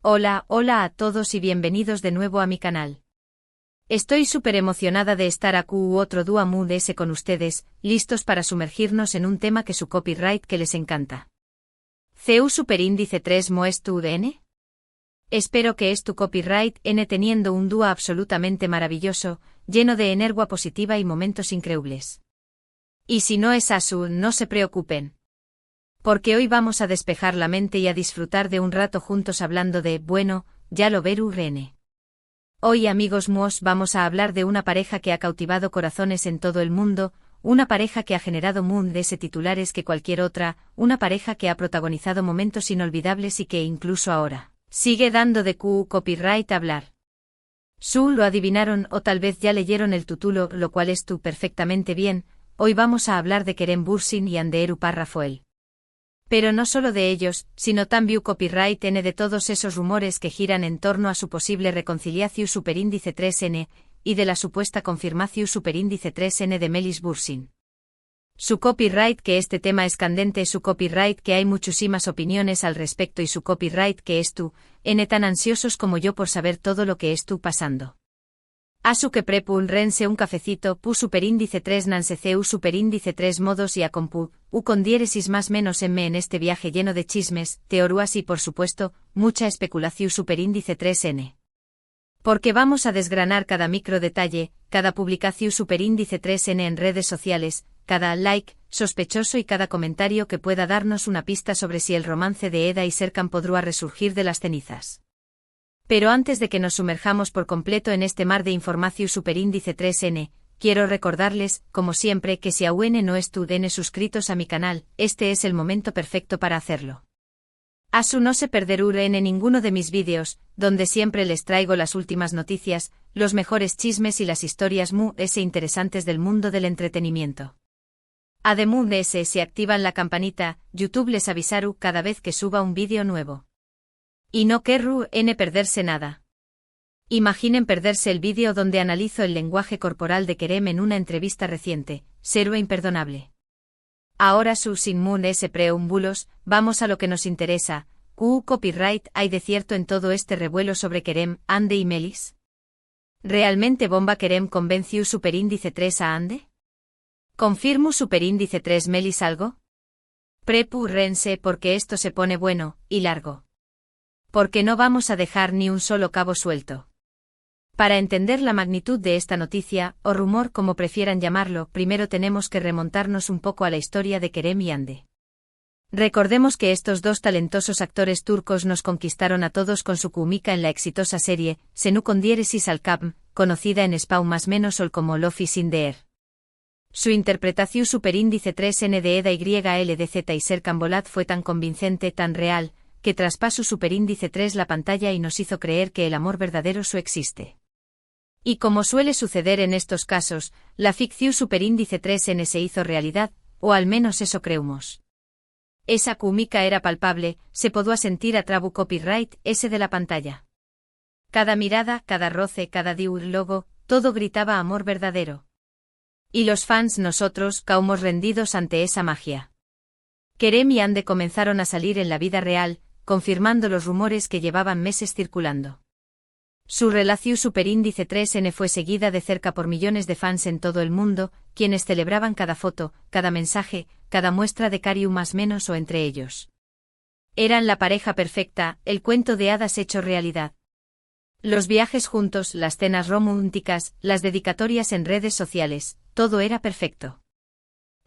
Hola a todos y bienvenidos de nuevo a mi canal. Estoy súper emocionada de estar aquí otro día más con ustedes, listos para sumergirnos en un tema que su copyright que les encanta. ¿CU superíndice 3 mo es tu DN? Espero que es tu copyright N teniendo un dúo absolutamente maravilloso, lleno de energía positiva y momentos increíbles. Y si no es así, no se preocupen. Porque hoy vamos a despejar la mente y a disfrutar de un rato juntos hablando de, bueno, ya lo veru Rene. Hoy amigos míos vamos a hablar de una pareja que ha cautivado corazones en todo el mundo, una pareja que ha generado mundos de titulares que cualquier otra, una pareja que ha protagonizado momentos inolvidables y que incluso ahora sigue dando de copyright hablar. Lo adivinaron o tal vez ya leyeron el título, lo cual es tú perfectamente bien. Hoy vamos a hablar de Kerem Bürsin y Anderu Rafael. Pero no solo de ellos, sino también copyright N de todos esos rumores que giran en torno a su posible reconciliación superíndice 3N, y de la supuesta confirmación superíndice 3N de Melis Bürsin. Su copyright que este tema es candente, su copyright que hay muchísimas opiniones al respecto y su copyright que es tú, N tan ansiosos como yo por saber todo lo que es tú pasando. Asu que prepul rense un cafecito, pu superíndice 3 nanseceu superíndice 3 modos y a compu, u con diéresis más menos en este viaje lleno de chismes, teorías y por supuesto, mucha especulación superíndice 3N. Porque vamos a desgranar cada micro detalle, cada publicación superíndice 3N en redes sociales, cada like, sospechoso y cada comentario que pueda darnos una pista sobre si el romance de Eda y Serkan podrá resurgir de las cenizas. Pero antes de que nos sumerjamos por completo en este mar de información superíndice 3N, quiero recordarles, como siempre, que si aún no estén suscritos a mi canal, este es el momento perfecto para hacerlo. Asu no se perderán en ninguno de mis vídeos, donde siempre les traigo las últimas noticias, los mejores chismes y las historias interesantes del mundo del entretenimiento. Además de ese, si activan la campanita, YouTube les avisará cada vez que suba un vídeo nuevo. Y no querrú perderse nada. Imaginen perderse el vídeo donde analizo el lenguaje corporal de Kerem en una entrevista reciente, será imperdonable. Ahora sin preámbulos, vamos a lo que nos interesa. Copyright hay de cierto en todo este revuelo sobre Kerem, Ande y Melis? ¿Realmente bomba Kerem convenció superíndice 3 a Ande? ¿Confirmo superíndice 3 Melis algo? Prepúrense porque esto se pone bueno, y largo. Porque no vamos a dejar ni un solo cabo suelto. Para entender la magnitud de esta noticia, o rumor como prefieran llamarlo, primero tenemos que remontarnos un poco a la historia de Kerem y Ande. Recordemos que estos dos talentosos actores turcos nos conquistaron a todos con su cómica en la exitosa serie, Senu con diéresis al Kapm, conocida en Spawn más menos ol como Love is in the Air. Su interpretación superíndice 3N de Eda YLDZ y Serkan Bolat fue tan convincente, tan real, que traspasó superíndice 3 la pantalla y nos hizo creer que el amor verdadero existe. Y como suele suceder en estos casos, la ficción superíndice 3N se hizo realidad, o al menos eso creemos. Esa cómica era palpable, se podía sentir a trabu copyright ese de la pantalla. Cada mirada, cada roce, cada diálogo, todo gritaba amor verdadero. Y los fans nosotros caímos rendidos ante esa magia. Kerem y Ande comenzaron a salir en la vida real, confirmando los rumores que llevaban meses circulando. Su relación superíndice 3N fue seguida de cerca por millones de fans en todo el mundo, quienes celebraban cada foto, cada mensaje, cada muestra de cariño más menos o entre ellos. Eran la pareja perfecta, el cuento de hadas hecho realidad. Los viajes juntos, las cenas románticas, las dedicatorias en redes sociales, todo era perfecto.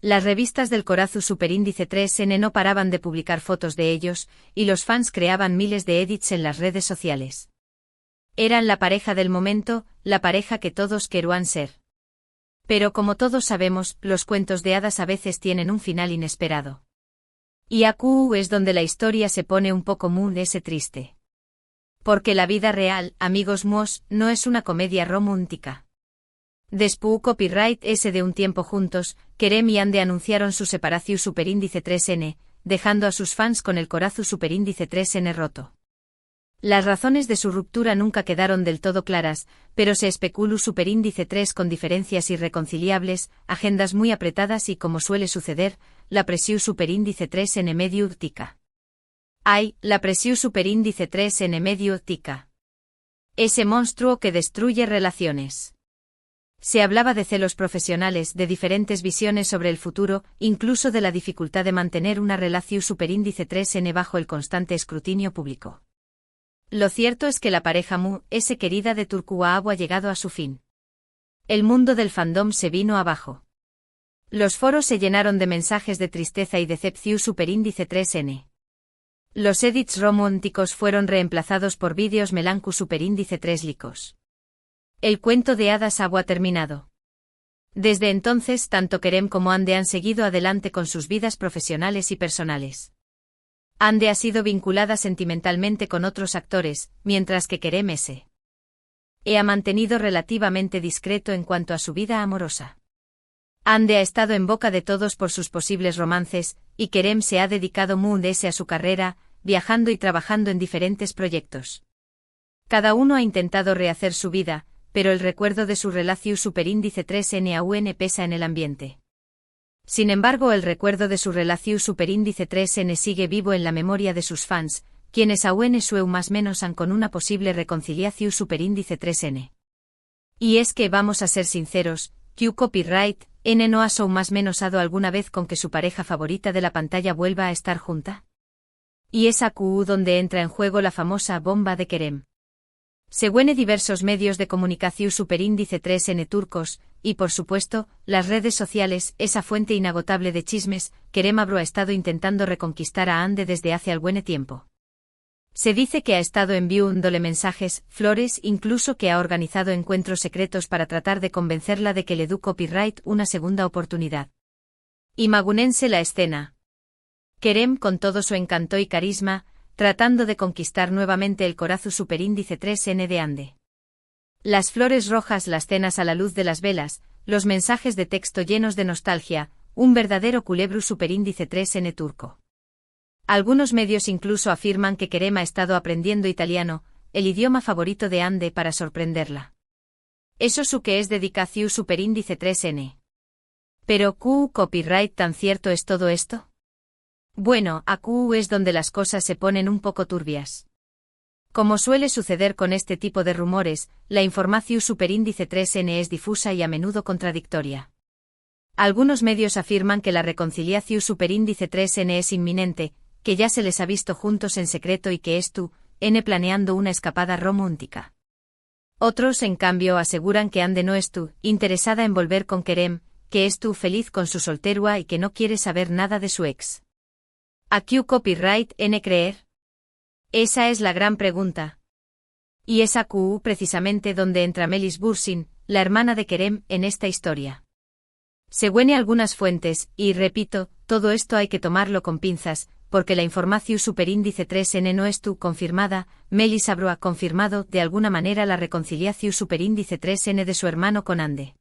Las revistas del Corazu superíndice 3N no paraban de publicar fotos de ellos, y los fans creaban miles de edits en las redes sociales. Eran la pareja del momento, la pareja que todos querían ser. Pero como todos sabemos, los cuentos de hadas a veces tienen un final inesperado. Y aquí es donde la historia se pone un poco triste. Porque la vida real, amigos míos, no es una comedia romántica. Después copyright ese de un tiempo juntos, Kerem y Ande anunciaron su separación superíndice 3N, dejando a sus fans con el corazón superíndice 3N roto. Las razones de su ruptura nunca quedaron del todo claras, pero se especuló superíndice 3 con diferencias irreconciliables, agendas muy apretadas y como suele suceder, la presión superíndice 3N medio urtica. Hay, la presión superíndice 3N medio tica. Ese monstruo que destruye relaciones. Se hablaba de celos profesionales, de diferentes visiones sobre el futuro, incluso de la dificultad de mantener una relación superíndice 3N bajo el constante escrutinio público. Lo cierto es que la pareja Mu, ese querida de Turkuabu, ha llegado a su fin. El mundo del fandom se vino abajo. Los foros se llenaron de mensajes de tristeza y decepción superíndice 3N. Los edits románticos fueron reemplazados por vídeos melancu superíndice 3 licos. El cuento de hadas ha terminado. Desde entonces tanto Kerem como Ande han seguido adelante con sus vidas profesionales y personales. Ande ha sido vinculada sentimentalmente con otros actores, mientras que Kerem ha mantenido relativamente discreto en cuanto a su vida amorosa. Ande ha estado en boca de todos por sus posibles romances, y Kerem se ha dedicado a su carrera, viajando y trabajando en diferentes proyectos. Cada uno ha intentado rehacer su vida, pero el recuerdo de su relación superíndice 3N aún pesa en el ambiente. Sin embargo, el recuerdo de su relación superíndice 3N sigue vivo en la memoria de sus fans, quienes aún sueu más menos han con una posible reconciliación superíndice 3N. Y es que vamos a ser sinceros, Q Copyright N no ha sou más menos hado alguna vez con que su pareja favorita de la pantalla vuelva a estar junta. Y es a Q donde entra en juego la famosa bomba de Kerem. Según diversos medios de comunicación superíndice 3N turcos, y por supuesto, las redes sociales, esa fuente inagotable de chismes, Kerem Abro ha estado intentando reconquistar a Ande desde hace algún tiempo. Se dice que ha estado enviándole mensajes, flores, incluso que ha organizado encuentros secretos para tratar de convencerla de que le du copyright una segunda oportunidad. Imagunense la escena. Kerem con todo su encanto y carisma, tratando de conquistar nuevamente el corazón superíndice 3N de Ande. Las flores rojas, las cenas a la luz de las velas, los mensajes de texto llenos de nostalgia, un verdadero culebro superíndice 3N turco. Algunos medios incluso afirman que Kerem ha estado aprendiendo italiano, el idioma favorito de Ande, para sorprenderla. Eso su que es dedicación superíndice 3N. Pero Q copyright, ¿tan cierto es todo esto? Bueno, a Q es donde las cosas se ponen un poco turbias. Como suele suceder con este tipo de rumores, la información superíndice 3N es difusa y a menudo contradictoria. Algunos medios afirman que la reconciliación superíndice 3N es inminente, que ya se les ha visto juntos en secreto y que es tú, N planeando una escapada romántica. Otros, en cambio, aseguran que Ande no es tú, interesada en volver con Kerem, que es tú feliz con su solterua y que no quiere saber nada de su ex. ¿A Q copyright N creer? Esa es la gran pregunta. Y es a Q precisamente donde entra Melis Bursin, la hermana de Kerem, en esta historia. Según algunas fuentes, y repito, todo esto hay que tomarlo con pinzas, porque la información superíndice 3N no es tú confirmada, Melis Abro ha confirmado de alguna manera la reconciliación superíndice 3N de su hermano con Ande.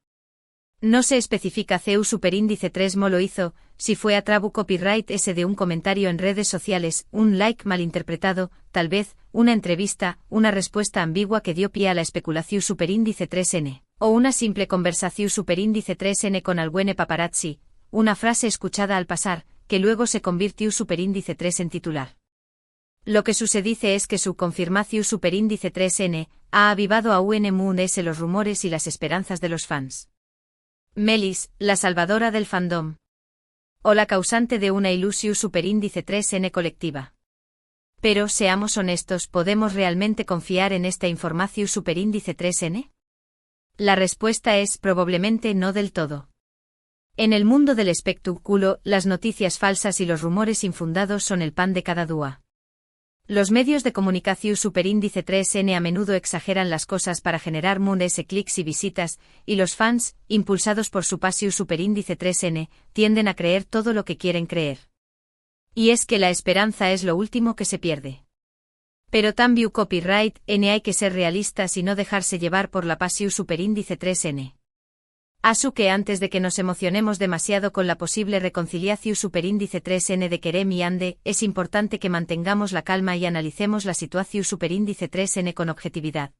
No se especifica CEU superíndice 3 mo lo hizo, si fue a trabu copyright ese de un comentario en redes sociales, un like malinterpretado, tal vez, una entrevista, una respuesta ambigua que dio pie a la especulación superíndice 3N, o una simple conversación superíndice 3N con algún paparazzi, una frase escuchada al pasar, que luego se convirtió superíndice 3 en titular. Lo que sucedice es que su confirmación superíndice 3N ha avivado a UNMUNS los rumores y las esperanzas de los fans. Melis, la salvadora del fandom. O la causante de una ilusión superíndice 3N colectiva. Pero, seamos honestos, ¿podemos realmente confiar en esta información superíndice 3N? La respuesta es probablemente no del todo. En el mundo del espectáculo, las noticias falsas y los rumores infundados son el pan de cada día. Los medios de comunicación superíndice 3N a menudo exageran las cosas para generar clics y visitas, y los fans, impulsados por su pasión superíndice 3N, tienden a creer todo lo que quieren creer. Y es que la esperanza es lo último que se pierde. Pero también copyright N hay que ser realistas y no dejarse llevar por la pasión superíndice 3N. Asu que antes de que nos emocionemos demasiado con la posible reconciliación superíndice 3N de Kerem y Ande, es importante que mantengamos la calma y analicemos la situación superíndice 3N con objetividad.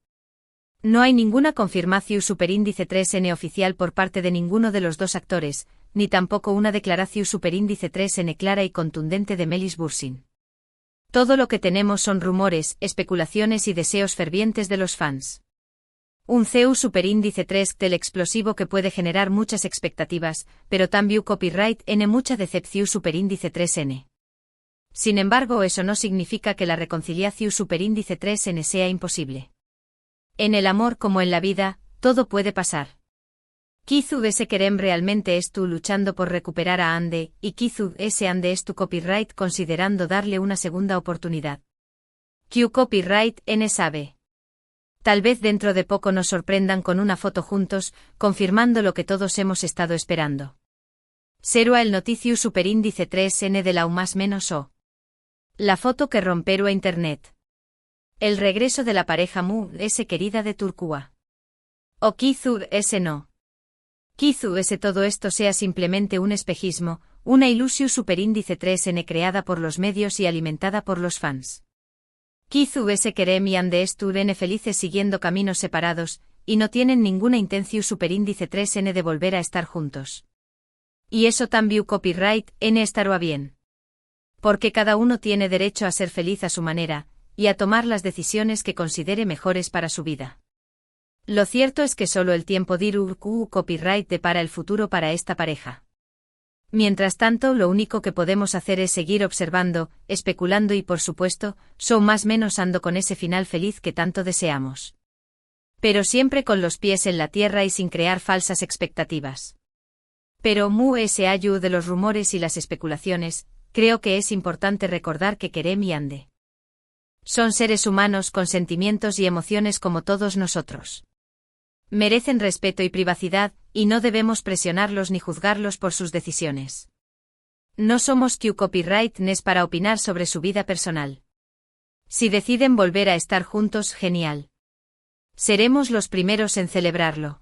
No hay ninguna confirmación superíndice 3N oficial por parte de ninguno de los dos actores, ni tampoco una declaración superíndice 3N clara y contundente de Melis Bursin. Todo lo que tenemos son rumores, especulaciones y deseos fervientes de los fans. Un CEU superíndice 3 del explosivo que puede generar muchas expectativas, pero también copyright n mucha decepción superíndice 3n. Sin embargo, eso no significa que la reconciliación superíndice 3n sea imposible. En el amor como en la vida, todo puede pasar. Quizú ese querem realmente es tú luchando por recuperar a Ande, y quizú ese Ande es tu copyright considerando darle una segunda oportunidad. Q copyright n sabe. Tal vez dentro de poco nos sorprendan con una foto juntos, confirmando lo que todos hemos estado esperando. Será el noticio superíndice 3n de la U más menos O. La foto que romperá a internet. El regreso de la pareja Mu ese querida de Turcua. O quizú ese no. Quizú ese todo esto sea simplemente un espejismo, una ilusión superíndice 3n creada por los medios y alimentada por los fans. Quizú ese querem y ande n felices siguiendo caminos separados, y no tienen ninguna intención superíndice 3n de volver a estar juntos. Y eso también copyright n estará bien. Porque cada uno tiene derecho a ser feliz a su manera, y a tomar las decisiones que considere mejores para su vida. Lo cierto es que solo el tiempo dirá copyright depara el futuro para esta pareja. Mientras tanto, lo único que podemos hacer es seguir observando, especulando y por supuesto, más menos ando con ese final feliz que tanto deseamos. Pero siempre con los pies en la tierra y sin crear falsas expectativas. Pero Mu ese ayu de los rumores y las especulaciones, creo que es importante recordar que querem y ande. Son seres humanos con sentimientos y emociones como todos nosotros. Merecen respeto y privacidad, y no debemos presionarlos ni juzgarlos por sus decisiones. No somos Q copyright nes para opinar sobre su vida personal. Si deciden volver a estar juntos, genial. Seremos los primeros en celebrarlo.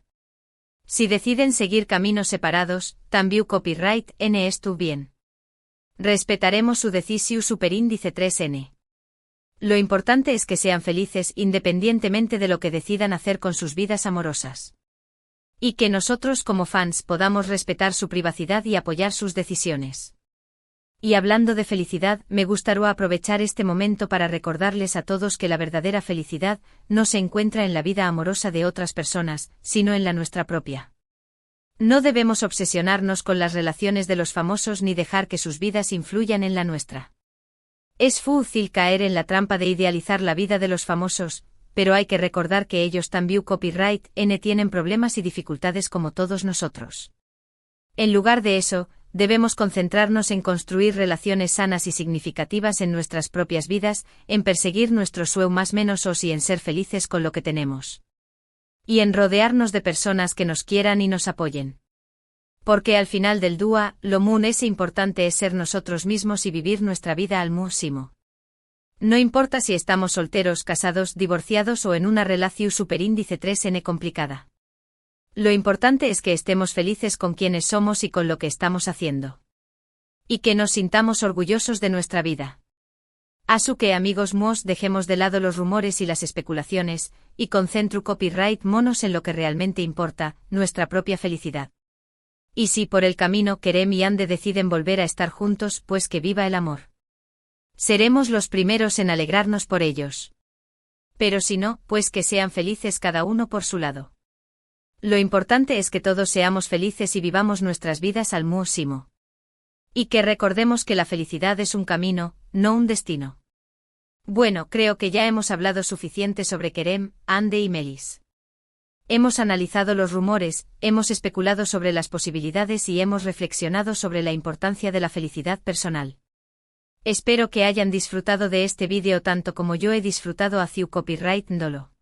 Si deciden seguir caminos separados, también copyright n es tu bien. Respetaremos su decisión superíndice 3n. Lo importante es que sean felices independientemente de lo que decidan hacer con sus vidas amorosas. Y que nosotros como fans podamos respetar su privacidad y apoyar sus decisiones. Y hablando de felicidad, me gustaría aprovechar este momento para recordarles a todos que la verdadera felicidad no se encuentra en la vida amorosa de otras personas, sino en la nuestra propia. No debemos obsesionarnos con las relaciones de los famosos ni dejar que sus vidas influyan en la nuestra. Es fácil caer en la trampa de idealizar la vida de los famosos, pero hay que recordar que ellos también copyright n tienen problemas y dificultades como todos nosotros. En lugar de eso, debemos concentrarnos en construir relaciones sanas y significativas en nuestras propias vidas, en perseguir nuestro sueño más menos y en ser felices con lo que tenemos. Y en rodearnos de personas que nos quieran y nos apoyen. Porque al final del día, lo muy importante es ser nosotros mismos y vivir nuestra vida al máximo. No importa si estamos solteros, casados, divorciados o en una relación superíndice 3n complicada. Lo importante es que estemos felices con quienes somos y con lo que estamos haciendo. Y que nos sintamos orgullosos de nuestra vida. Así que amigos míos, dejemos de lado los rumores y las especulaciones, y concentru copyright monos en lo que realmente importa, nuestra propia felicidad. Y si por el camino querem y ande deciden volver a estar juntos, pues que viva el amor. Seremos los primeros en alegrarnos por ellos. Pero si no, pues que sean felices cada uno por su lado. Lo importante es que todos seamos felices y vivamos nuestras vidas al máximo. Y que recordemos que la felicidad es un camino, no un destino. Bueno, creo que ya hemos hablado suficiente sobre Querem, Ande y Melis. Hemos analizado los rumores, hemos especulado sobre las posibilidades y hemos reflexionado sobre la importancia de la felicidad personal. Espero que hayan disfrutado de este vídeo tanto como yo he disfrutado a Ciu Copyright Ndolo.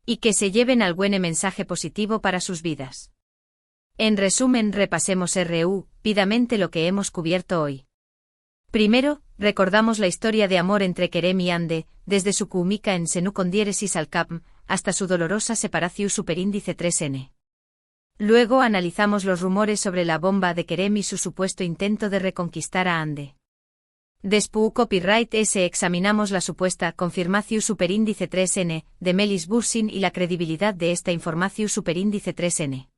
Y que se lleven al buen mensaje positivo para sus vidas. En resumen, repasemos rápidamente lo que hemos cubierto hoy. Primero, recordamos la historia de amor entre Querem y Ande, desde su cúmica en Senu con diéresis al Capm, hasta su dolorosa separación superíndice 3n. Luego analizamos los rumores sobre la bomba de Querem y su supuesto intento de reconquistar a Ande. Después Copyright S examinamos la supuesta confirmación superíndice 3n de Melis Bursin y la credibilidad de esta información superíndice 3n.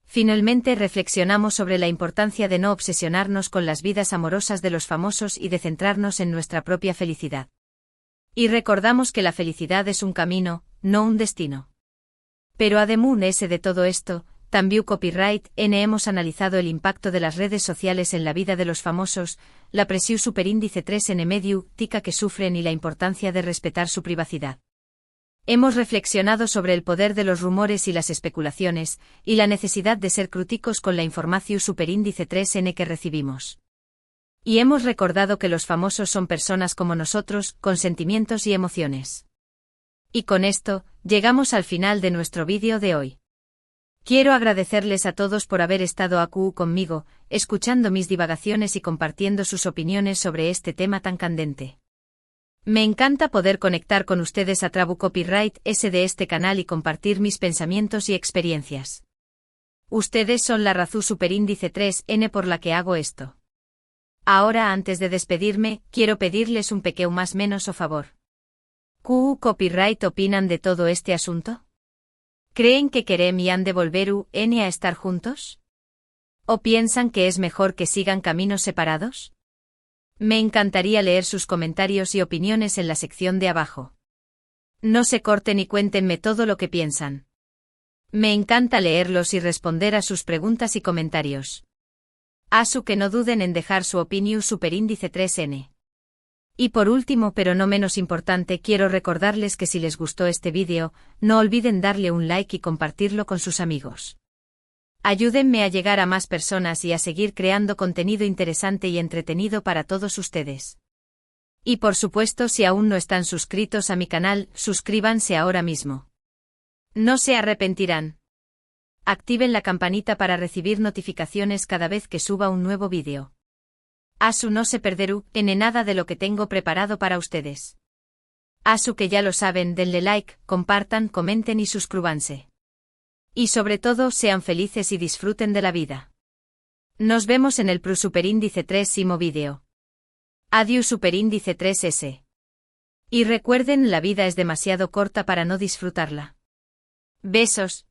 Finalmente reflexionamos sobre la importancia de no obsesionarnos con las vidas amorosas de los famosos y de centrarnos en nuestra propia felicidad. Y recordamos que la felicidad es un camino, no un destino. Pero además de todo esto, también Copyright N hemos analizado el impacto de las redes sociales en la vida de los famosos, la presión superíndice 3 en medio tica que sufren y la importancia de respetar su privacidad. Hemos reflexionado sobre el poder de los rumores y las especulaciones, y la necesidad de ser críticos con la información superíndice 3N que recibimos. Y hemos recordado que los famosos son personas como nosotros, con sentimientos y emociones. Y con esto, llegamos al final de nuestro vídeo de hoy. Quiero agradecerles a todos por haber estado aquí conmigo, escuchando mis divagaciones y compartiendo sus opiniones sobre este tema tan candente. Me encanta poder conectar con ustedes a través Copyright S de este canal y compartir mis pensamientos y experiencias. Ustedes son la razón superíndice 3N por la que hago esto. Ahora, antes de despedirme, quiero pedirles un pequeño más menos o favor. ¿Qué Copyright opinan de todo este asunto? ¿Creen que Kerem y han de volver N a estar juntos? ¿O piensan que es mejor que sigan caminos separados? Me encantaría leer sus comentarios y opiniones en la sección de abajo. No se corten y cuéntenme todo lo que piensan. Me encanta leerlos y responder a sus preguntas y comentarios. Que no duden en dejar su opinión superíndice 3N. Y por último, pero no menos importante, quiero recordarles que si les gustó este vídeo, no olviden darle un like y compartirlo con sus amigos. Ayúdenme a llegar a más personas y a seguir creando contenido interesante y entretenido para todos ustedes. Y por supuesto, si aún no están suscritos a mi canal, suscríbanse ahora mismo. No se arrepentirán. Activen la campanita para recibir notificaciones cada vez que suba un nuevo vídeo. No se perderán en nada de lo que tengo preparado para ustedes. Que ya lo saben, denle like, compartan, comenten y suscríbanse. Y sobre todo, sean felices y disfruten de la vida. Nos vemos en el superíndice 3º vídeo. Adiós superíndice 3S. Y recuerden, la vida es demasiado corta para no disfrutarla. Besos.